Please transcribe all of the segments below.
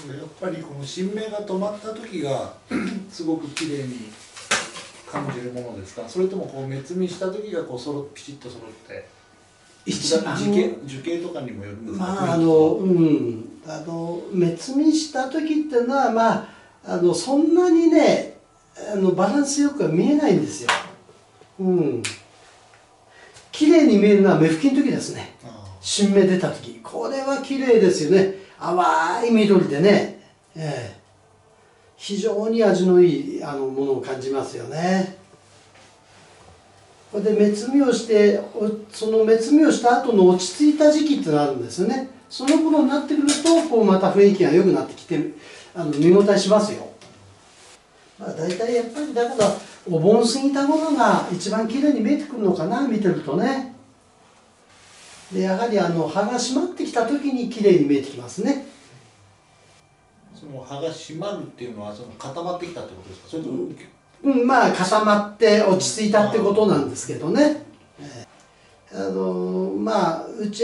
やっぱりこの新芽が止まった時がすごく綺麗に感じるものですか、それともこう目摘みした時がこうピチッと揃って一番樹形とかにもよるんですか。目摘みした時っていうのはそんなにねバランスよくは見えないんですよ。綺麗に見えるのは芽吹きの時ですね。新芽出た時、これは綺麗ですよね。淡い緑でね、非常に味のいいものを感じますよね。これで目摘みをして、その目摘みをした後の落ち着いた時期っていうのがあるんですよね。その頃になってくるとこうまた雰囲気が良くなってきて見応えしますよ。大体やっぱりだからお盆過ぎたものが一番綺麗に見えてくるのかな、見てるとね。でやはり葉が締まってきた時に綺麗に見えてきますね。その葉が締まるっていうのはその固まってきたってことですか、それとも固まって落ち着いたってことなんですけどね。うち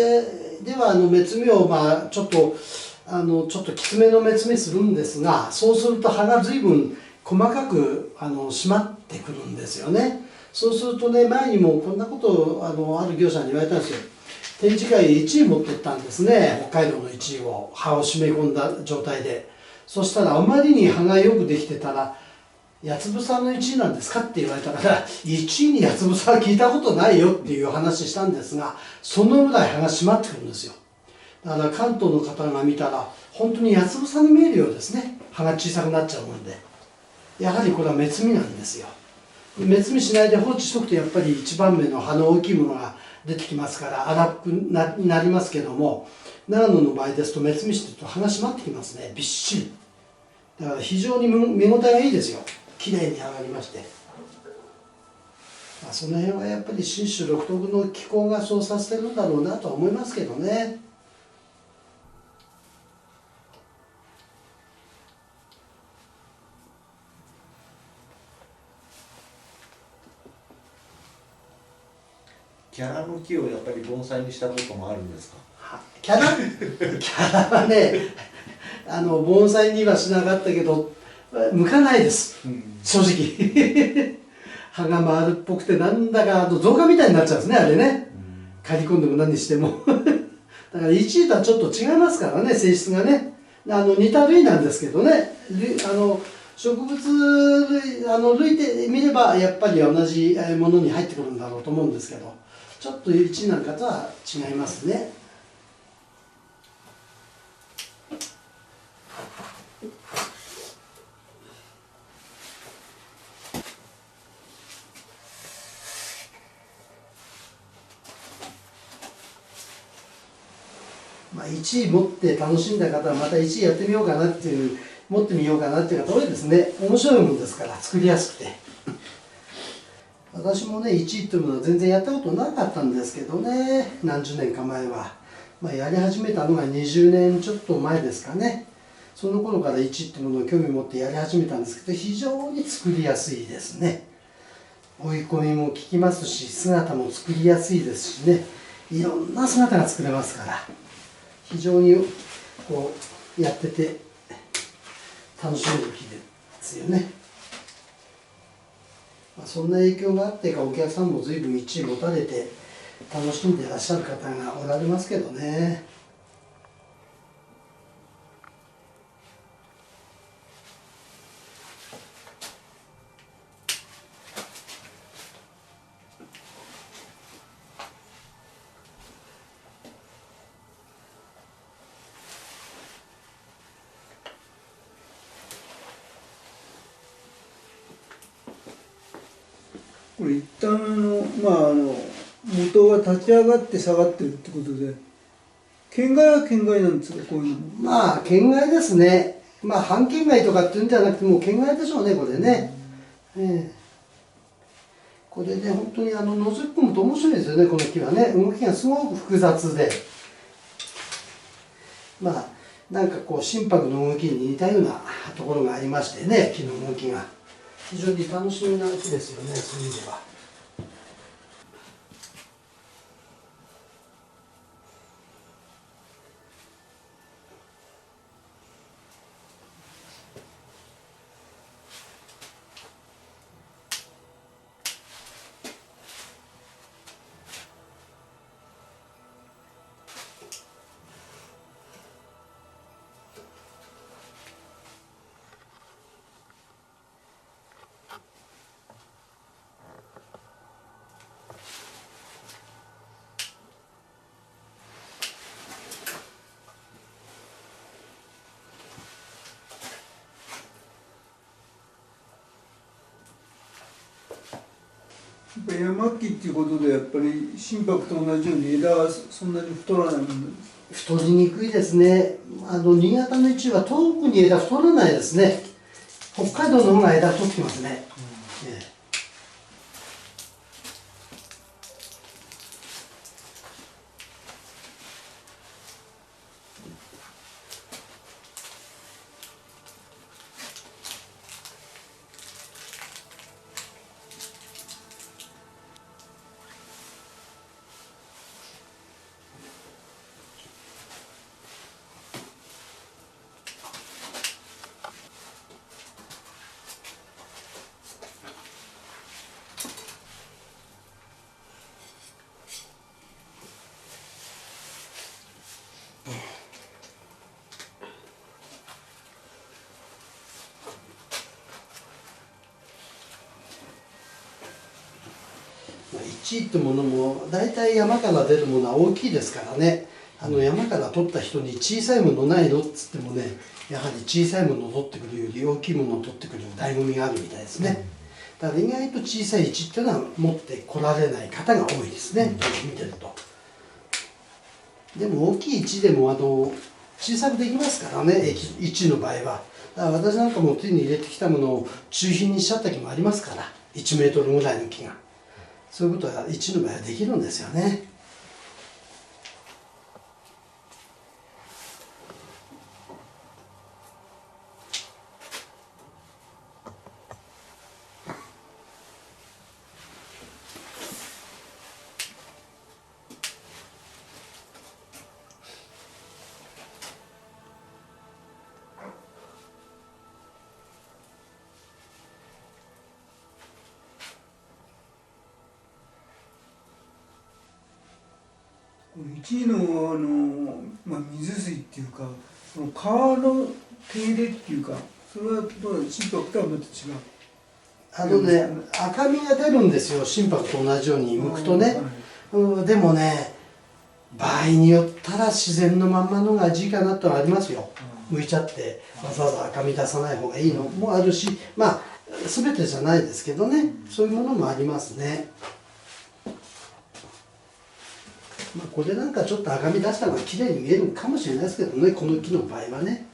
では目摘みをちょっときつめの目摘みするんですが、そうすると葉が随分細かく締まってくるんですよね。そうするとね、前にもこんなことをある業者に言われたんですよ。展示会へ1位持ってったんですね、北海道の1位を葉を締め込んだ状態で。そしたらあまりに葉がよくできてたら「八つ房の1位なんですか?」って言われたから「1位に八つ房は聞いたことないよ」っていう話したんですが、そのぐらい葉が締まってくるんですよ。だから関東の方が見たら本当に八つ房に見えるようですね。葉が小さくなっちゃうもんで、やはりこれは目摘みなんですよ。目摘みしないで放置しとくとやっぱり一番目の葉の大きいものが出てきますから粗くなりますけども、長野の場合ですと目摘みしてると葉が締まってきますね、びっしり。だから非常に見応えがいいですよ。きれいに上がりまして、その辺はやっぱり信州独特の気候がそうさせてるんだろうなとは思いますけどね。キャラの木をやっぱり盆栽にしたこともあるんですか。キャラはね盆栽にはしなかったけど向かないです、正直葉が丸っぽくてなんだか造花みたいになっちゃうんですね、あれね。刈り込んでも何してもだから1位とはちょっと違いますからね、性質がね。似た類なんですけどね、植物類で見ればやっぱり同じものに入ってくるんだろうと思うんですけど、ちょっと1位なんかとは違いますね。1位持って楽しんだ方はまた1位やってみようかなっていう、持ってみようかなっていう方多いですね。面白いもんですから、作りやすくて。私もね、1位っていうものは全然やったことなかったんですけどね、何十年か前は。やり始めたのが20年ちょっと前ですかね。その頃から1位っていうものを興味持ってやり始めたんですけど、非常に作りやすいですね。追い込みも効きますし、姿も作りやすいですしね、いろんな姿が作れますから。非常にこうやってて楽しめる木ですよね。そんな影響があってかお客さんも随分1位持たれて楽しんでいらっしゃる方がおられますけどね。これ一旦元が立ち上がって下がってるってことで、県外は県外なんですか、こういうの。県外ですね。半県外とかっていうんじゃなくてもう県外でしょうね、これね。これで本当に覗き込むと面白いですよね、この木はね。動きがすごく複雑で、なんかこう心拍の動きに似たようなところがありましてね、木の動きが非常に楽しみな木ですよね、そういう意味では。ぱ山木っていうことでやっぱり心拍と同じように枝がそんなに太らないもんなんです。太りにくいですね。新潟のイチは特に枝太らないですね。北海道の方が枝太ってきますね。ええ、1位ってものも大体山から出るものは大きいですからね。山から取った人に小さいものないのっつってもね、やはり小さいものを取ってくるより大きいものを取ってくる醍醐味があるみたいですね。だから意外と小さい位置っていうのは持ってこられない方が多いですね、見てると。でも大きい位置でも小さくできますからね、位置の場合は。だから私なんかも手に入れてきたものを中品にしちゃった木もありますから、1メートルぐらいの木が。そういうことは1の場合はできるんですよね。一位の水水っていうか、その川の手入れっていうか、それはどうだ、心拍とはまた違う。赤みが出るんですよ、心拍と同じように剥くとね。でもね、場合によったら自然のまんまのが味かなとはありますよ。剥いちゃってわざわざ赤み出さない方がいいのもあるし、まあ全てじゃないですけどね、そういうものもありますね。これなんかちょっと赤み出したのが綺麗に見えるかもしれないですけどね、この木の場合はね。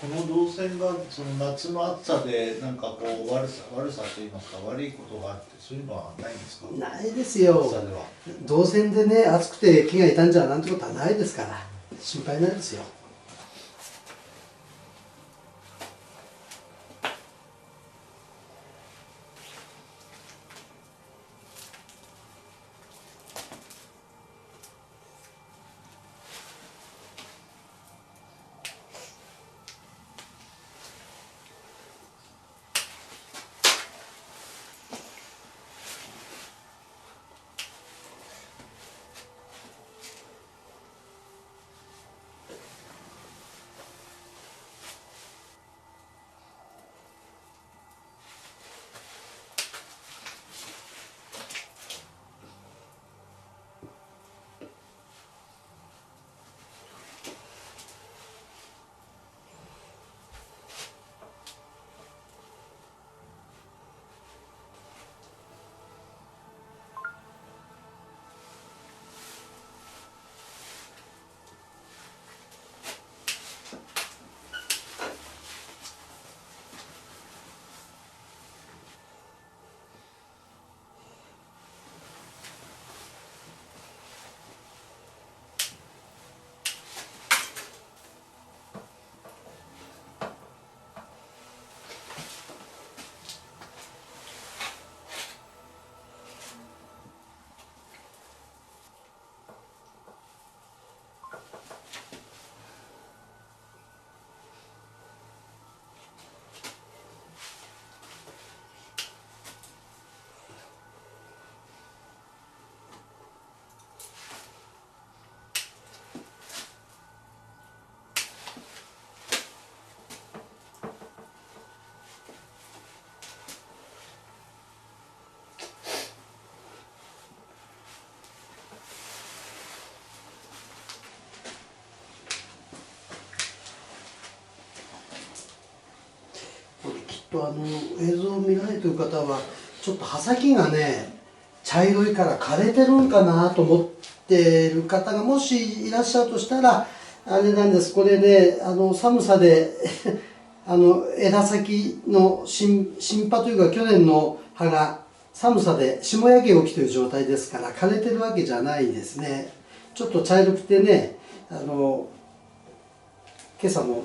この動線がその夏の暑さでなんかこう悪さといいますか悪いことがあってそういうのはないんですか？ないですよ。暑さでは動線でね、暑くて木が傷んじゃうなんてことはないですから、心配ないですよ。と映像を見られてる方はちょっと刃先がね茶色いから枯れてるんかなと思ってる方がもしいらっしゃるとしたらあれなんです。これね寒さで枝先の新葉というか去年の葉が寒さで霜焼け起きている状態ですから枯れてるわけじゃないですね。ちょっと茶色くてね今朝も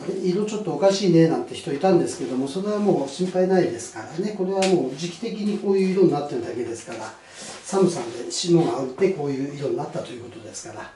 あれ色ちょっとおかしいねなんて人いたんですけども、それはもう心配ないですからね。これはもう時期的にこういう色になってるだけですから、寒さで霜が降りてこういう色になったということですから。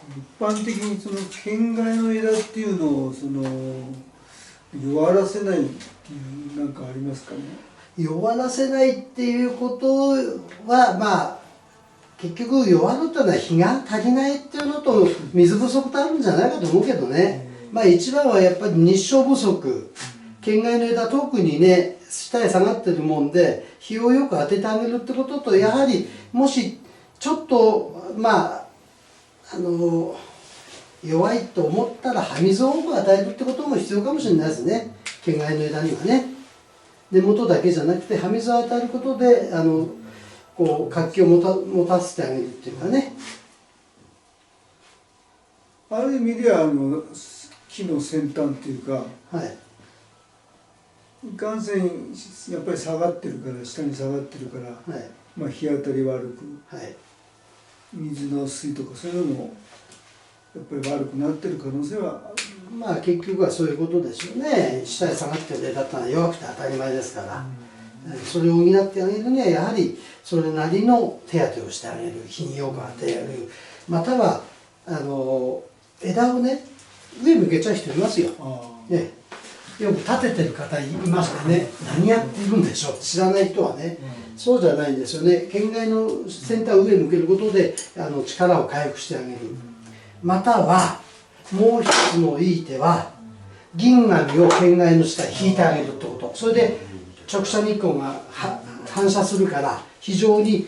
一般的にその県外の枝っていうのを弱らせないっていうなんかありますかね。弱らせないっていうことはまあ結局弱るというのは日が足りないっていうのと水不足とあるんじゃないかと思うけどね。まあ一番はやっぱり日照不足。県外の枝特にね下へ下がってるもんで日をよく当ててあげるってことと、やはりもしちょっとまあ弱いと思ったら葉水を多く与えるってことも必要かもしれないですね。県外の枝にはね根元だけじゃなくて葉水を与えることでこう活気を持たせてあげるっていうかね。ある意味では木の先端っていうか、はい、いかんせんやっぱり下がってるから下に下がってるから、はい、まあ日当たり悪く、はい、水の水とかそういうのもやっぱり悪くなってる可能性はある。まあ結局はそういうことですよね。下へ下がってる枝ってのは弱くて当たり前ですから、それを補ってあげるにはやはりそれなりの手当てをしてあげる、日によく当てあげる、または枝をね上向けちゃう人いますよ。ね、よく立ててる方いましてね、何やってるんでしょう知らない人はね、そうじゃないんですよね。県外の先端を上向けることで力を回復してあげる、またはもう一つのいい手は銀紙を県外の下へ引いてあげるってこと。それで直射日光が反射するから非常に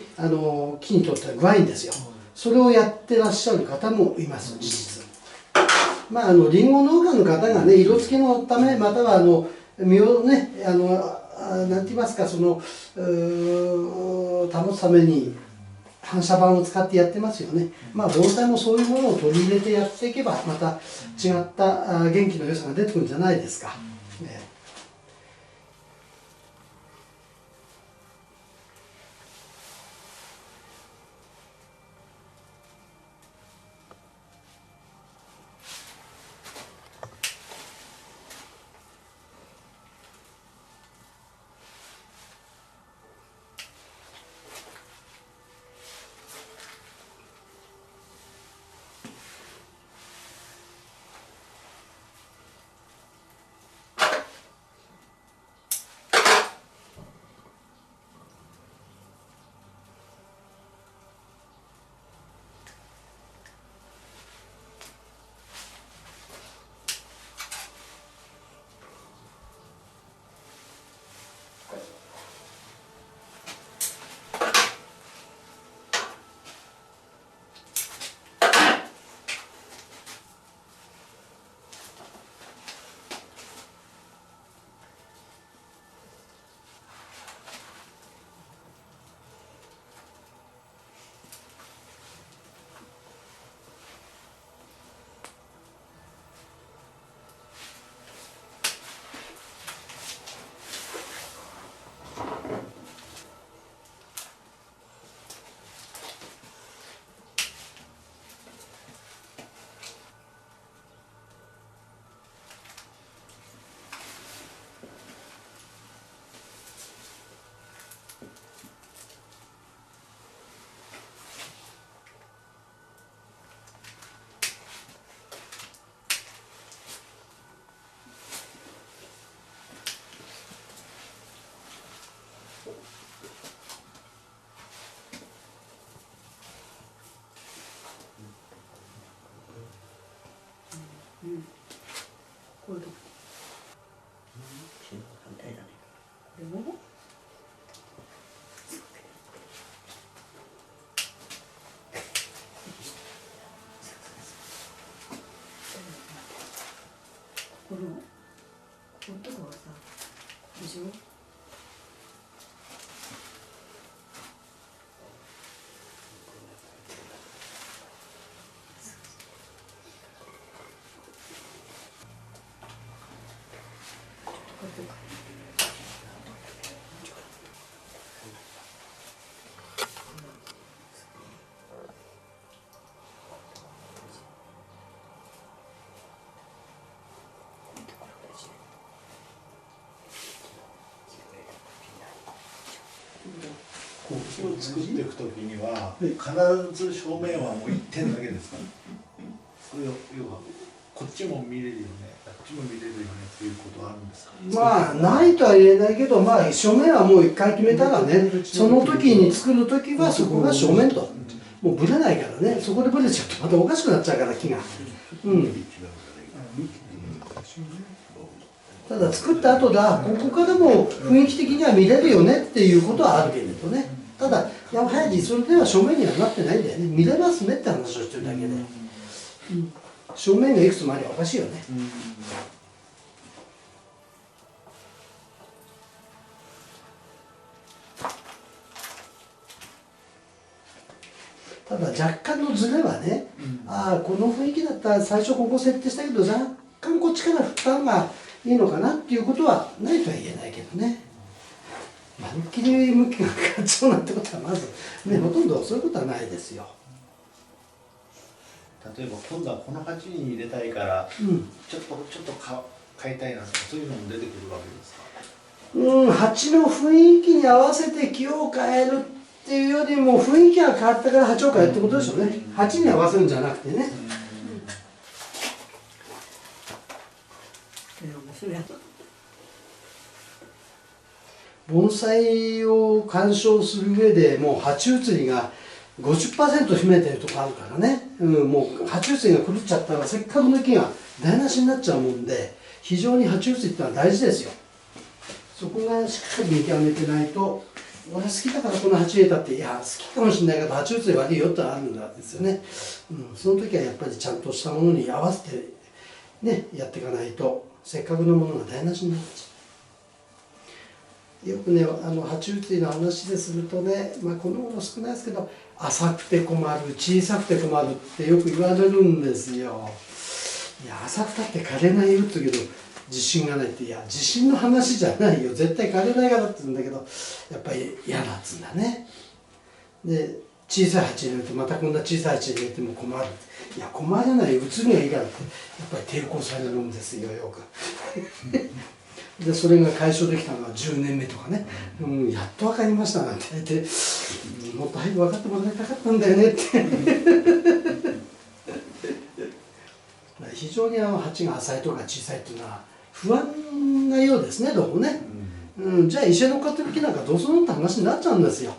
木にとっては具合いいんですよ。それをやってらっしゃる方もいます、事実。まあリンゴ農家の方がね色付けのため、または実をねなんて言いますか保つために反射板を使ってやってますよね。まあ盆栽もそういうものを取り入れてやっていけばまた違った元気の良さが出てくるんじゃないですか。これどこ？反対だね。これも？このとこはさ、でしょ？国旗を作っていくときには必ず正面はもう一点だけですか？それを要はこっちも見れるよね、あっちも見れるよねっていうことはあるんですか？まあないとは言えないけど、まあ正面はもう一回決めたらね、その時に作る時はそこが正面と、もうぶれないからね、そこでぶれちゃうとまたおかしくなっちゃうから木が。ただ作った後だ、ここからも雰囲気的には見れるよねっていうことはあるけれどね。ただやはりそれでは正面にはなってないんだよね。見れますねって話をしてるだけで、正面がいくつもありゃおかしいよね。ただ若干のズレはね、ああこの雰囲気だったら最初ここ設定したけど若干こっちから振った方がいいのかなっていうことはないとは言えないけどね。まるっきり向きが変わっちゃうなんてことはまずね、ほとんどそういうことはないですよ。例えば今度はこの鉢に入れたいから、ちょっと変えたいなとかそういうのも出てくるわけですか？鉢の雰囲気に合わせて木を変えるっていうよりも雰囲気が変わったから鉢を変えるってことでしょうね。鉢に合わせるんじゃなくてね。盆栽を鑑賞する上でもう鉢移りが 50% 占めてるとこあるからね、もう鉢移りが狂っちゃったらせっかくの木が台無しになっちゃうもんで、非常に鉢移りってのは大事ですよ。そこがしっかり見極めてないと、俺好きだからこの鉢入れたって、いや好きかもしれないけど鉢移り悪いよってあるんですよね。その時はやっぱりちゃんとしたものに合わせてねやっていかないと、せっかくのものが台無しになっちゃう。よくね、鉢移りの話でするとね、このもの少ないですけど、浅くて困る、小さくて困るってよく言われるんですよ。いや、浅くたって枯れないよって言うけど、自信がないって、いや、自信の話じゃないよ、絶対枯れないからって言うんだけど、やっぱり嫌だっつうんだね。で、小さい鉢入れると、またこんな小さい鉢入れても困る。いや、困らない、移りがいいからって、やっぱり抵抗されるんですよ、よく。でそれが解消できたのは10年目とかね、やっと分かりましたなんて言って、もっと早く分かってもらいたかったんだよねって非常に鉢が浅いとか小さいっていうのは不安なようですね、どうもね、じゃあ石に乗っかってる木なんかどうするのって話になっちゃうんですよ。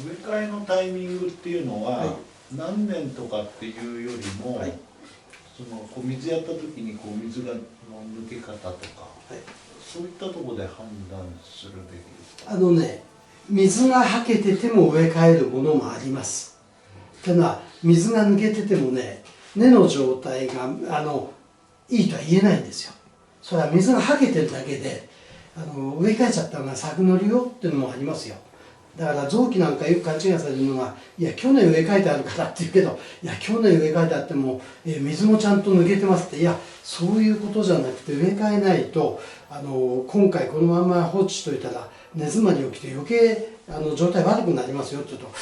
植え替えのタイミングっていうのは、何年とかっていうよりも、そのこう水やった時にこう水がの抜け方とか、そういったところで判断するべきですか？水がはけてても植え替えるものもあります。というのは水が抜けててもね、根の状態がいいとは言えないんですよ。それは水がはけてるだけで植え替えちゃったのが咲くのりよっていうのもありますよ。だから臓器なんかよく勘違いされるのが、いや去年植え替えてあるからって言うけど、いや去年植え替えてあっても水もちゃんと抜けてますって、いやそういうことじゃなくて、植え替えないと今回このまま放置しといたら根詰まり起きて余計状態悪くなりますよって言うと、だ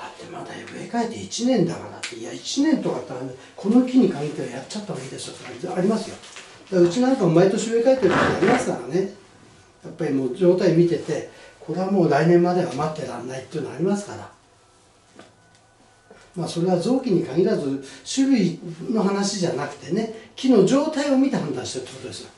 ってまだ植え替えて1年だからって、いや1年とかってこの木に限ってはやっちゃった方がいいですよってありますよ。だからうちなんかも毎年植え替えてる時ありますからね。やっぱりもう状態見ててこれはもう来年までは待ってらんないっていうのありますから、まあそれは臓器に限らず種類の話じゃなくてね、木の状態を見て判断してるってことですよ。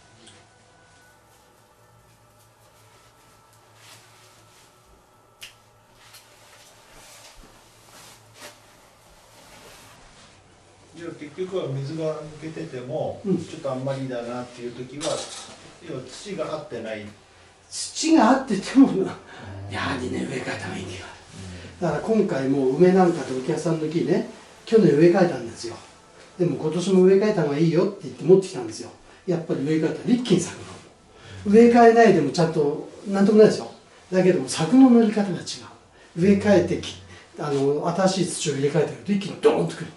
じゃあ結局は水が抜けてても、うんちょっとあんまりだなっていう時は要は土が合ってない。土があっててもやはりね植え替えた方がいい木がある。だから今回も梅なんかでお客さんの木ね、去年植え替えたんですよ。でも今年も植え替えた方がいいよって言って持ってきたんですよ。やっぱり植え替えたら一気に咲くの。植え替えないでもちゃんとなんともないですよ。だけども柵の乗り方が違う。植え替えて新しい土を入れ替えてると一気にドーンとくる。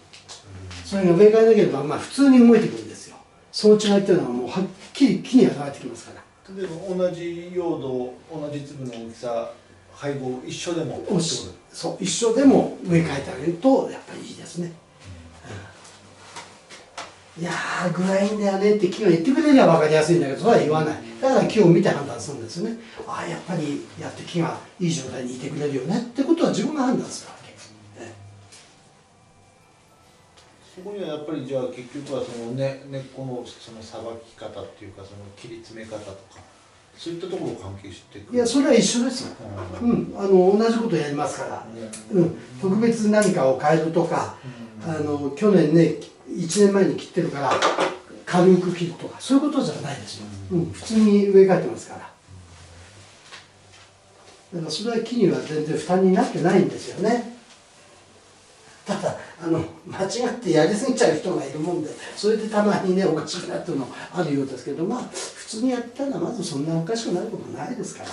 それが植え替えなければまあ普通に動いてくるんですよ。その違いっていうのはもうはっきり木に現れてきますから。例えば同じ用土、同じ粒の大きさ、配合一緒でもそう一緒でも植え替えてあげるとやっぱりいいですね。いやー具合いいんだよねって木が言ってくれりゃ分かりやすいんだけどそれは言わない。だから木を見て判断するんですよね。ああやっぱりやって木がいい状態にいてくれるよねってことは自分が判断するわけ。そこにはやっぱりじゃあ結局はその、ね、根っこのそのさばき方っていうかその切り詰め方とかそういったところを関係してくる。いやそれは一緒ですよ。同じことやりますから、特別に何かを変えるとか、去年ね1年前に切ってるから軽く切るとかそういうことじゃないですよ。普通に植え替えてますから。だからそれは木には全然負担になってないんですよね。ただ間違ってやりすぎちゃう人がいるもんでそれでたまにねおかしくなってるのあるようですけど、まあ普通にやったらまずそんなおかしくなることないですから。